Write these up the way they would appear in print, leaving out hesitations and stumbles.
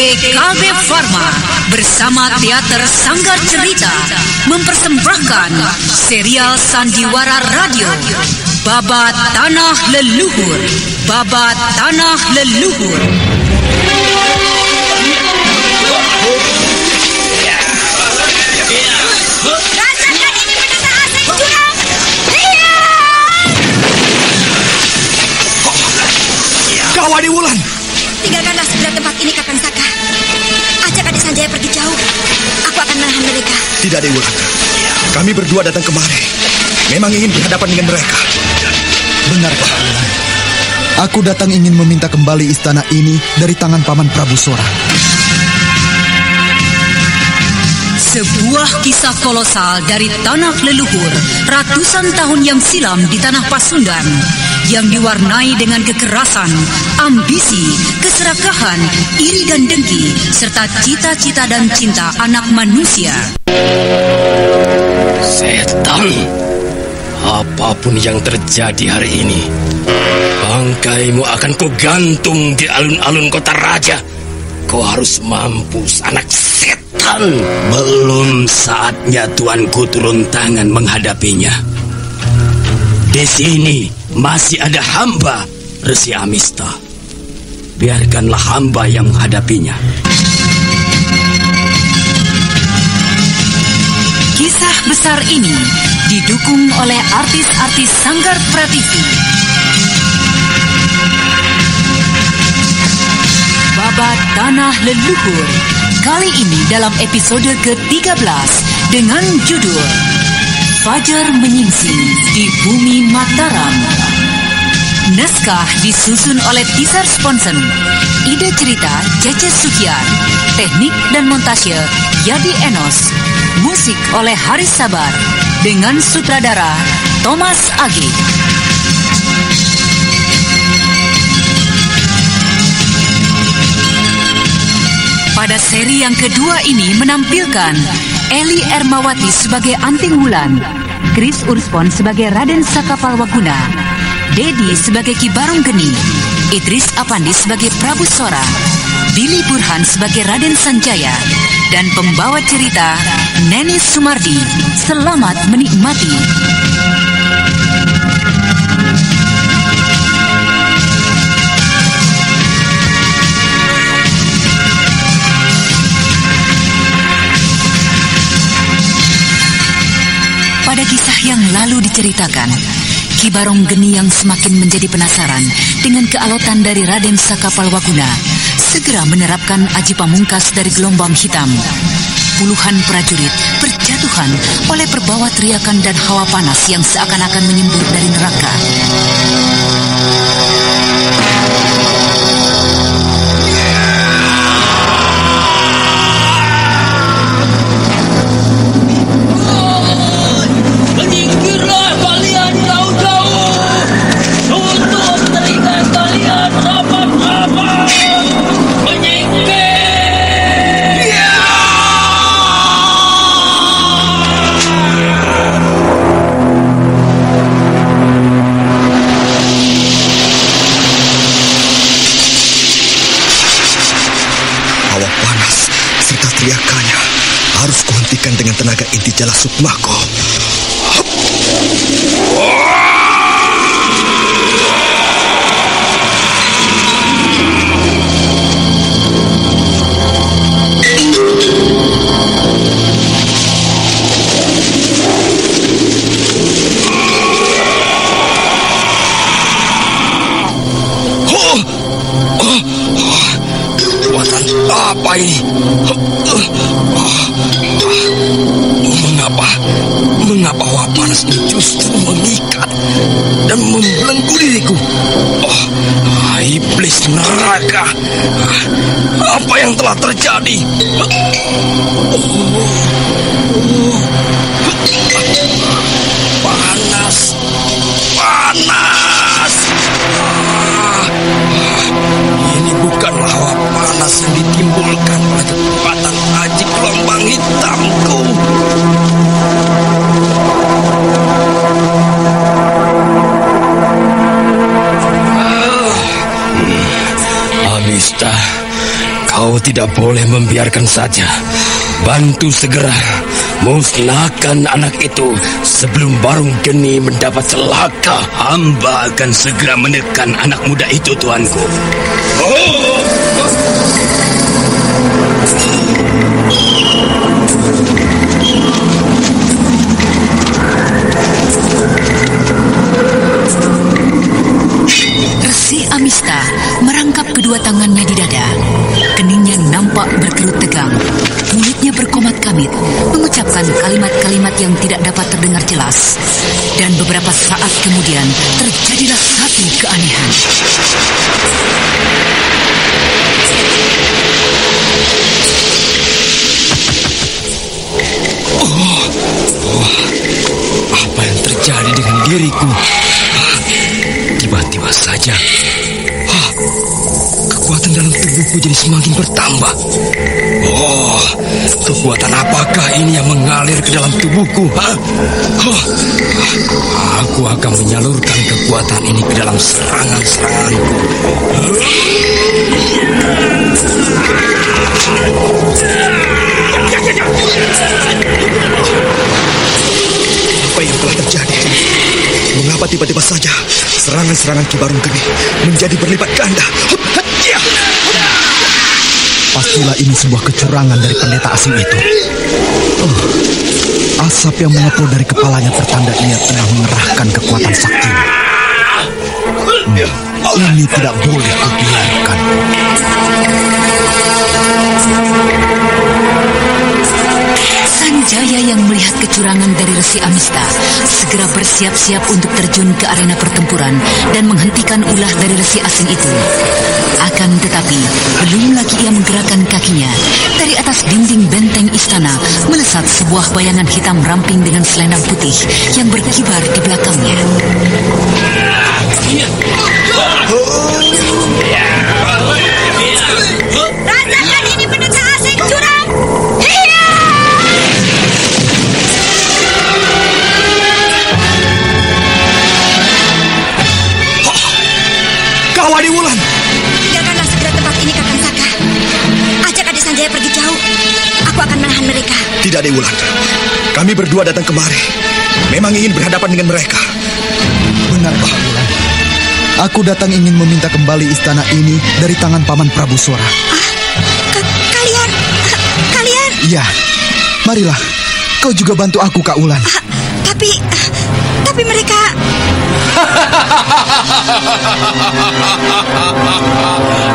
TKB Pharma bersama Teater Sanggar Cerita mempersembahkan serial Sandiwara Radio Babat Tanah Leluhur. Babat Tanah Leluhur. Rasakan ini bendera asing curang. Gawat di Wulan. Tinggalkanlah segera tempat ini, Kakang Saka. Ajak adik Sanjaya pergi jauh. Aku akan menahan mereka. Tidak, Dewi Wulan. Kami berdua datang kemari memang ingin berhadapan dengan mereka. Benar, Pak Wulan. Aku datang ingin meminta kembali istana ini dari tangan Paman Prabu Sora. Sebuah kisah kolosal dari tanah leluhur ratusan tahun yang silam di tanah Pasundan yang diwarnai dengan kekerasan, ambisi, keserakahan, iri dan dengki, serta cita-cita dan cinta anak manusia. Setan, apapun yang terjadi hari ini, bangkaimu akan kugantung di alun-alun kota raja. Kau harus mampus, anak setan. Belum saatnya tuanku turun tangan menghadapinya. Di sini masih ada hamba Resi Amista. Biarkanlah hamba yang menghadapinya. Kisah besar ini didukung oleh artis-artis Sanggar Prativi. Babat Tanah Leluhur kali ini dalam episode ke-13 dengan judul Fajar Menyingsing di Bumi Mataram. Naskah disusun oleh Tisar Sponsen. Ide cerita Cece Sukian. Teknik dan montase Yadi Enos. Musik oleh Haris Sabar dengan sutradara Thomas Agi. Pada seri yang kedua ini menampilkan Eli Ermawati sebagai Anting Wulan, Chris Urspon sebagai Raden Sakapalwaguna, Dedi sebagai Ki Barong Geni, Idris Apandi sebagai Prabu Sora, Billy Burhan sebagai Raden Sanjaya, dan pembawa cerita Neni Sumardi. Selamat menikmati. Pada kisah yang lalu diceritakan, Ki Barong Geni yang semakin menjadi penasaran dengan kealotan dari Raden Sakapalwaguna segera menerapkan aji pamungkas dari gelombang hitam. Puluhan prajurit berjatuhan oleh perbawa teriakan dan hawa panas yang seakan-akan menyembur dari neraka. Dengan tenaga inti jala sukmaku. Kekuatan apa ini? Mengapa hawa panas ini justru mengikat dan membelenggu diriku? Iblis neraka! Apa yang telah terjadi? Panas! Ini bukanlah hawa panas yang ditimbulkan oleh kekuatan aji gelombang hitamku. Amista, kau Kau tidak boleh membiarkan saja. Bantu segera musnahkan anak itu sebelum Barung Geni mendapat celaka. Hamba akan segera menekan anak muda itu, tuanku. Resi Amista merangkap kedua tangannya di dada. Keningnya nampak berkerut tegang. Mulutnya berkomat-kamit, mengucapkan kalimat-kalimat yang tidak dapat terdengar jelas. Dan beberapa saat kemudian terjadilah satu keanehan. Apa yang terjadi dengan diriku? Tiba-tiba saja kekuatan dalam tubuhku jadi semakin bertambah. Kekuatan apakah ini yang mengalir ke dalam tubuhku? Aku akan menyalurkan kekuatan ini ke dalam serangan-seranganku. Apa yang telah terjadi? Mengapa tiba-tiba saja serangan-serangan Ki Barung Geni menjadi berlipat ganda? Pastilah ini sebuah kecurangan dari pendeta asing itu. Asap yang mengepul dari kepalanya pertanda ia tengah mengerahkan kekuatan saktinya. Ini tidak boleh kubiarkan. Sanjaya yang melihat kecurangan dari Resi Amista segera bersiap-siap untuk terjun ke arena pertempuran dan menghentikan ulah dari resi asing itu. Akan tetapi, belum lagi ia menggerakkan kakinya, dari atas dinding benteng istana melesat sebuah bayangan hitam ramping dengan selendang putih yang berkibar di belakangnya. Rasakan ini pendeta asing curang! Kawani Wulan! Tinggalkanlah segera tempat ini, Kakang Saka. Ajak adik Sanjaya pergi jauh. Aku akan menahan mereka. Tidak, Dewi Wulan. Kami berdua datang kemari memang ingin berhadapan dengan mereka. Benar, Pak Wulan. Aku datang ingin meminta kembali istana ini dari tangan Paman Prabu Sora. Kalian? Iya, marilah. Kau juga bantu aku, Kak Wulan. Tapi mereka...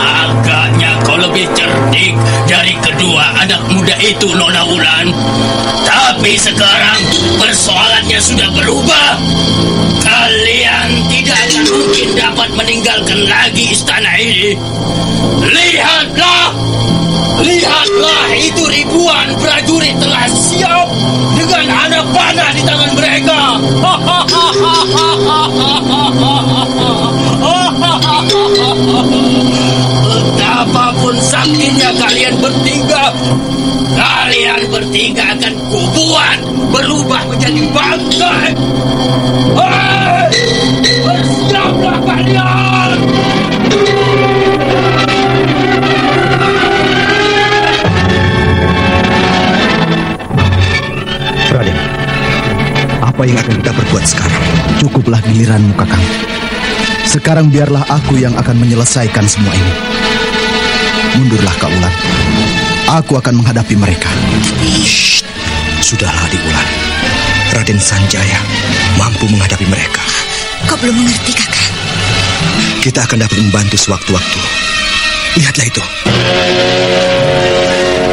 Agaknya kau lebih cerdik dari kedua anak muda itu, Nona Wulan. Tapi sekarang persoalannya sudah berubah. Kalian tidak akan mungkin dapat meninggalkan lagi istana ini. Lihatlah, itu ribuan prajurit telah siap dengan anak panah di tangan mereka. Betapapun saktinya kalian bertiga akan kubuat berubah menjadi bangkai. Bersiaplah kalian! Raden, apa yang akan kita perbuat sekarang? Cukuplah giliranmu, Kakang. Sekarang biarlah aku yang akan menyelesaikan semua ini. Mundurlah, Kak Wulan. Aku akan menghadapi mereka. Shh, sudahlah, Adik Wulan. Raden Sanjaya mampu menghadapi mereka. Kau belum mengerti, Kakak. Kita akan dapat membantu sewaktu-waktu. Lihatlah itu.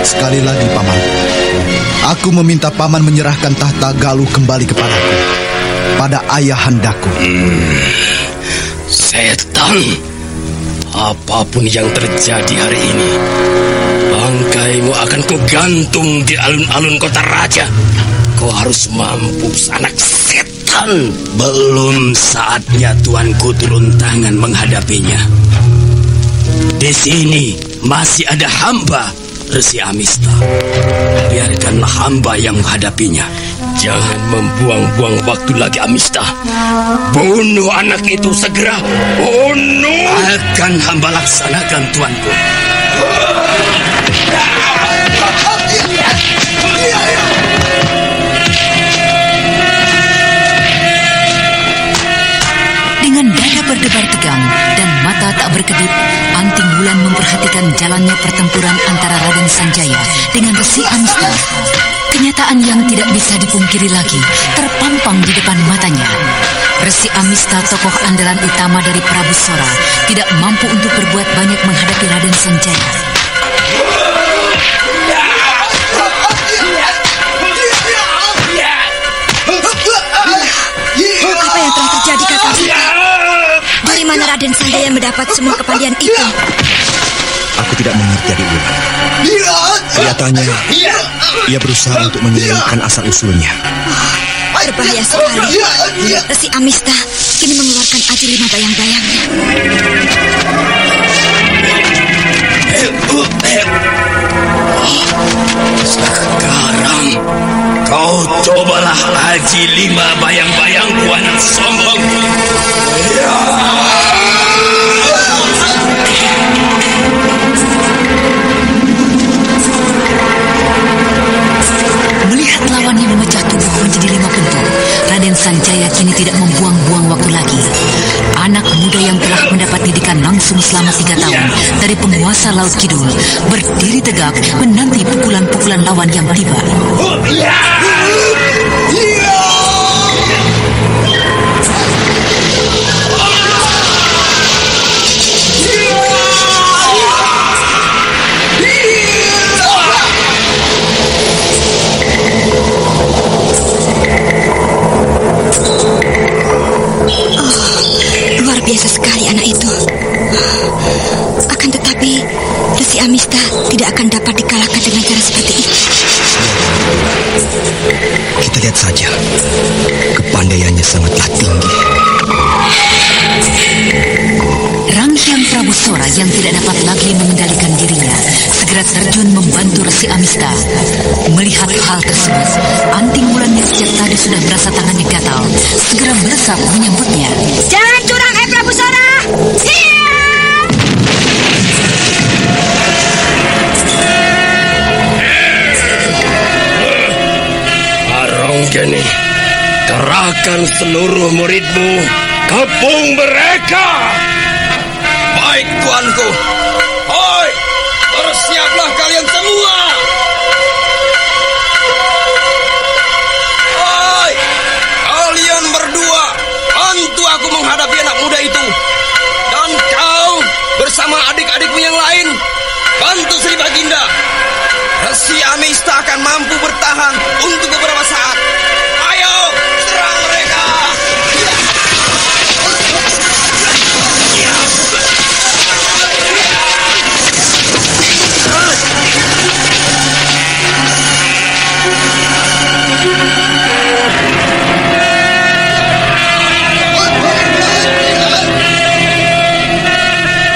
Sekali lagi, Paman. Aku meminta Paman menyerahkan tahta Galuh kembali kepadaku, pada ayahandaku. Setan, apapun yang terjadi hari ini, bangkaimu akan kugantung di alun-alun kota raja. Kau harus mampu, anak setan. Belum saatnya tuanku turun tangan menghadapinya. Di sini masih ada hamba, Resi Amista. Biarkanlah hamba yang menghadapinya. Jangan membuang-buang waktu lagi, Amista. Bunuh anak itu segera. Bunuh! Akan hamba laksanakan, tuanku. Dengan dada berdebar tegang dan mata tak berkedip, Anting Wulan memperhatikan jalannya pertempuran antara Raden Sanjaya dengan Resi Amista. Kenyataan yang tidak bisa dipungkiri lagi terpampang di depan matanya. Resi Amista, tokoh andalan utama dari Prabu Sora, tidak mampu untuk berbuat banyak menghadapi Raden Sanjaya. Apa yang telah terjadi, Kakang Saka? Dari mana Raden Sanjaya mendapat semua kepandaian itu? Aku tidak mengerti, Adik Wulan. Kelihatannya ia berusaha untuk menyingkirkan asal-usulnya. Berbahaya sekali. Resi Amista kini mengeluarkan aji 5 bayang-bayangnya. Sekarang kau cobalah aji 5 bayang-bayangku, anak sombong. Melihat lawannya memecah tubuh menjadi 5 bentuk, Raden Sanjaya kini tidak membuang-buang waktu lagi. Anak muda yang telah mendapat didikan langsung selama 3 tahun dari penguasa Laut Kidul berdiri tegak menanti pukulan-pukulan lawan yang tiba. Luar biasa sekali anak itu. Akan tetapi Resi Amista tidak akan dapat dikalahkan dengan cara seperti itu. Kita lihat saja. Kepandaiannya sangatlah tinggi. Ranghyang Prabu Sora yang tidak dapat lagi mengendalikan dirinya segera terjun membantu Resi Amista. Melihat hal tersebut, Anting Wulan yang sejak tadi sudah merasa tangannya gatal segera melesat menyambutnya. Jangan curang, Prabu Sora! Aronggeni, kerahkan seluruh muridmu, kepung mereka. Baik, tuanku. Hoi, bersiaplah kalian semua. Hoi, kalian berdua, bantu aku menghadapi anak muda itu. Dan kau bersama adik-adikmu yang lain, bantu Sri Baginda. Resi Amista akan mampu bertahan untuk beberapa saat. Ayo, serang mereka.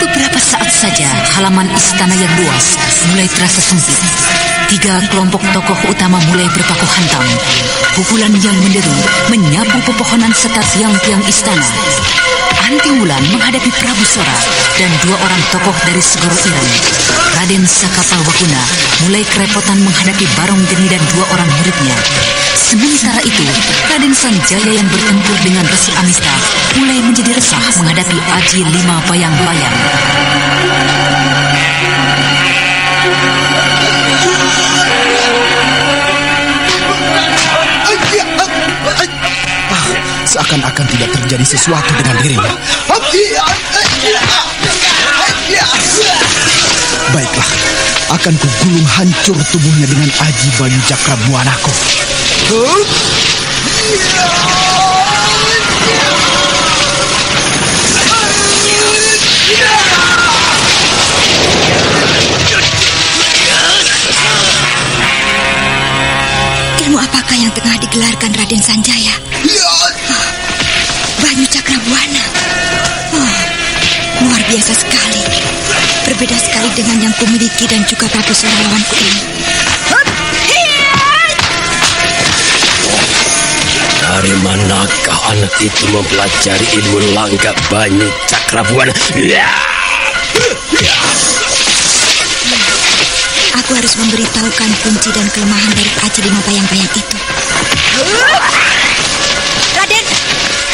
Beberapa saat saja halaman istana yang luas mulai terasa sempit. 3 kelompok tokoh utama mulai berpaku hantam. Pukulan yang menderu menyapu pepohonan serta tiang-tiang istana. Anting Wulan menghadapi Prabu Sora dan 2 orang tokoh dari Segoro Ireng. Raden Sakapalwaguna mulai kerepotan menghadapi Barong Geni dan 2 orang muridnya. Sementara itu, Raden Sanjaya yang bertempur dengan Resi Amista mulai menjadi resah menghadapi aji 5 bayang-bayang. Seakan-akan tidak terjadi sesuatu dengan dirinya. Baiklah, akan kugulung hancur tubuhnya dengan aji Banyu Cakrabuanaku. Ilmu apakah yang tengah digelarkan Raden Sanjaya? Banyu Cakrabuana. Luar biasa sekali. Berbeda sekali dengan yang kumiliki dan juga Prabu Sora lawanku ini. Dari manakah anak itu mempelajari ilmu langgak Banyu Cakrabuana? Aku harus memberitahukan kunci dan kelemahan dari K5 bayang-bayang itu. Raden,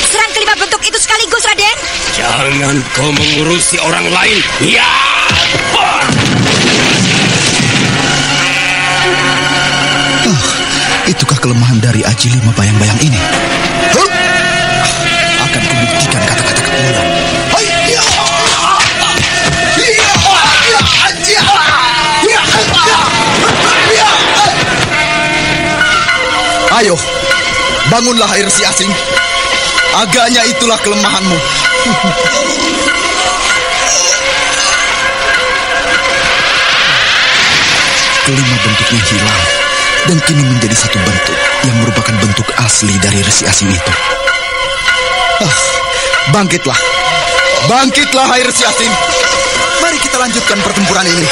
serang kelima bentuk itu sekaligus, Raden. Jangan kau mengurusi orang lain. Ya! Itukah kelemahan dari Aji 5 bayang-bayang ini? Akan kubuktikan kata-kata kepulan. Ayo, bangunlah air si asing. Agaknya itulah kelemahanmu. Kelima bentuknya hilang dan kini menjadi satu bentuk yang merupakan bentuk asli dari resi asing itu. Bangkitlah, bangkitlah hai resi asing. Mari kita lanjutkan pertempuran ini.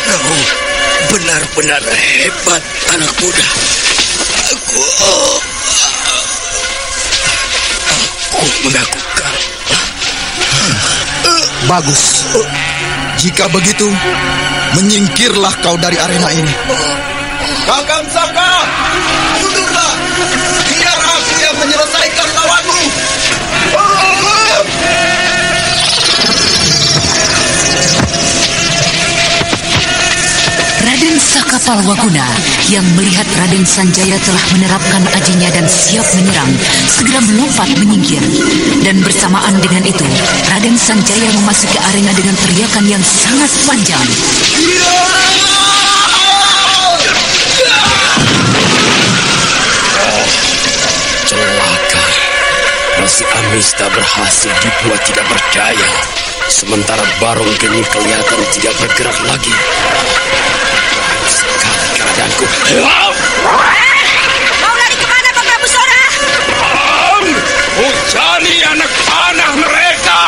Kau benar-benar hebat, anak muda. Aku mengakukan. Bagus. Jika begitu, menyingkirlah kau dari arena ini. Kakang Saka, mundurlah. Biar aku yang menyelesaikan lawanmu. Raden Sakapalwaguna yang melihat Raden Sanjaya telah menerapkan ajinya dan siap menyerang, segera melompat menyingkir. Dan bersamaan dengan itu, Raden Sanjaya memasuki arena dengan teriakan yang sangat panjang. Celaka. Resi Amista berhasil dibuat tidak berdaya. Sementara Barong Geni kelihatan tidak bergerak lagi. Sekali keadaanku. Mau lari kemana, Pak Prabu Sora? Hujani anak panah mereka.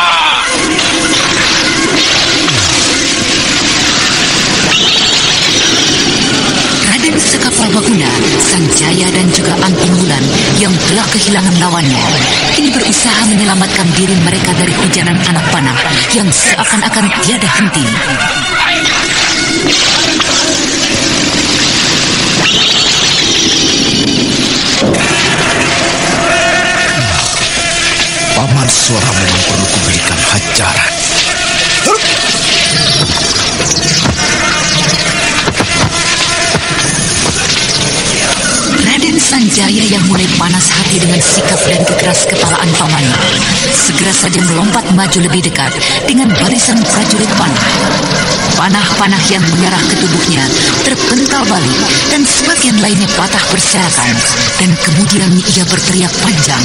Raden Sakapalwaguna, Sanjaya dan juga Anting Wulan yang telah kehilangan lawannya kini berusaha menyelamatkan diri mereka dari hujanan anak panah yang seakan-akan tiada henti. Paman Sora memang perlu kuberikan hajaran. Raden Sanjaya yang mulai panas hati dengan sikap dan kekeras kepalaan pamannya, segera saja melompat maju lebih dekat dengan barisan prajurit panah. Panah-panah yang mengarah ke tubuhnya terpental balik dan sebagian lainnya patah berserakan. Dan kemudian ia berteriak panjang.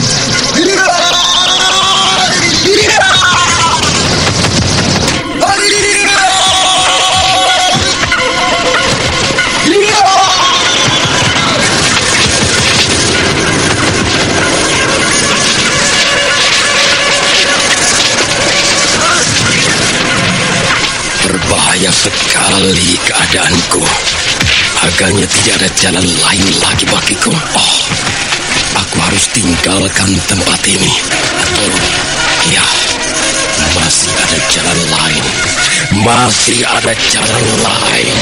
Berbahaya sekali keadaanku. Agaknya tidak ada jalan lain lagi bagiku. Aku harus tinggalkan tempat ini. Atau, ya, masih ada jalan lain. Masih ada jalan lain.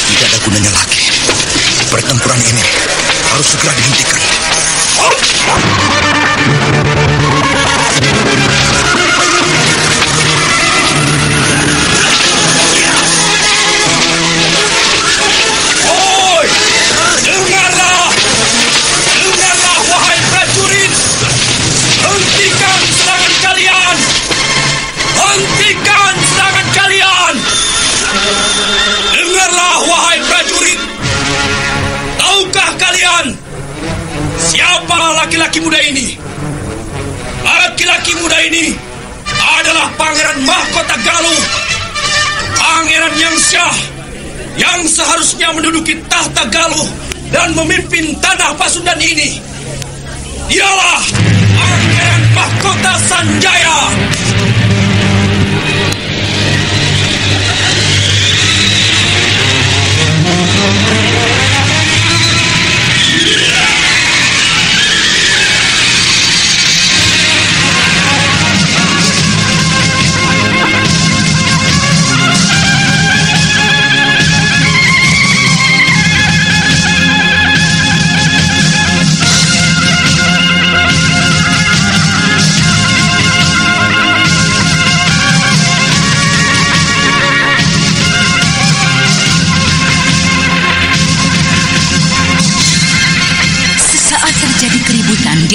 Tidak ada gunanya lagi. Pertempuran ini harus segera dihentikan. Oi! Dengarlah! Dengarlah, wahai prajurit! Hentikan serangan kalian! Hentikan serangan kalian! Dengarlah, wahai prajurit! Tahukah kalian siapa laki-laki muda ini? Laki-laki muda ini adalah Pangeran Mahkota Galuh, Pangeran yang syah, yang seharusnya menduduki tahta Galuh dan memimpin tanah Pasundan ini. Dialah Pangeran Mahkota Sanjaya.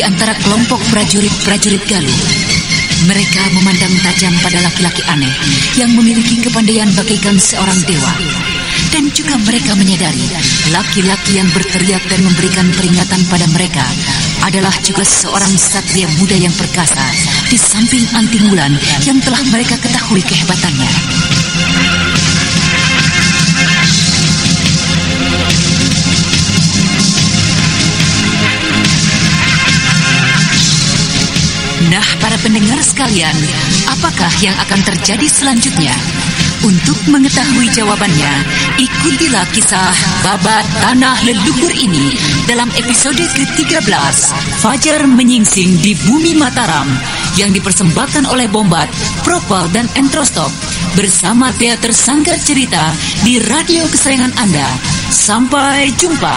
antara kelompok prajurit-prajurit Galuh. Mereka memandang tajam pada laki-laki aneh yang memiliki kepandaian bagaikan seorang dewa. Dan juga mereka menyadari laki-laki yang berteriak dan memberikan peringatan pada mereka adalah juga seorang satria muda yang perkasa di samping Anting Wulan yang telah mereka ketahui kehebatannya. Nah, para pendengar sekalian, apakah yang akan terjadi selanjutnya? Untuk mengetahui jawabannya, ikutilah kisah Babat Tanah Leluhur ini dalam episode ke-13, Fajar Menyingsing di Bumi Mataram, yang dipersembahkan oleh Bombat, Propal, dan Entrostop bersama Teater Sanggar Cerita di radio kesayangan Anda. Sampai jumpa.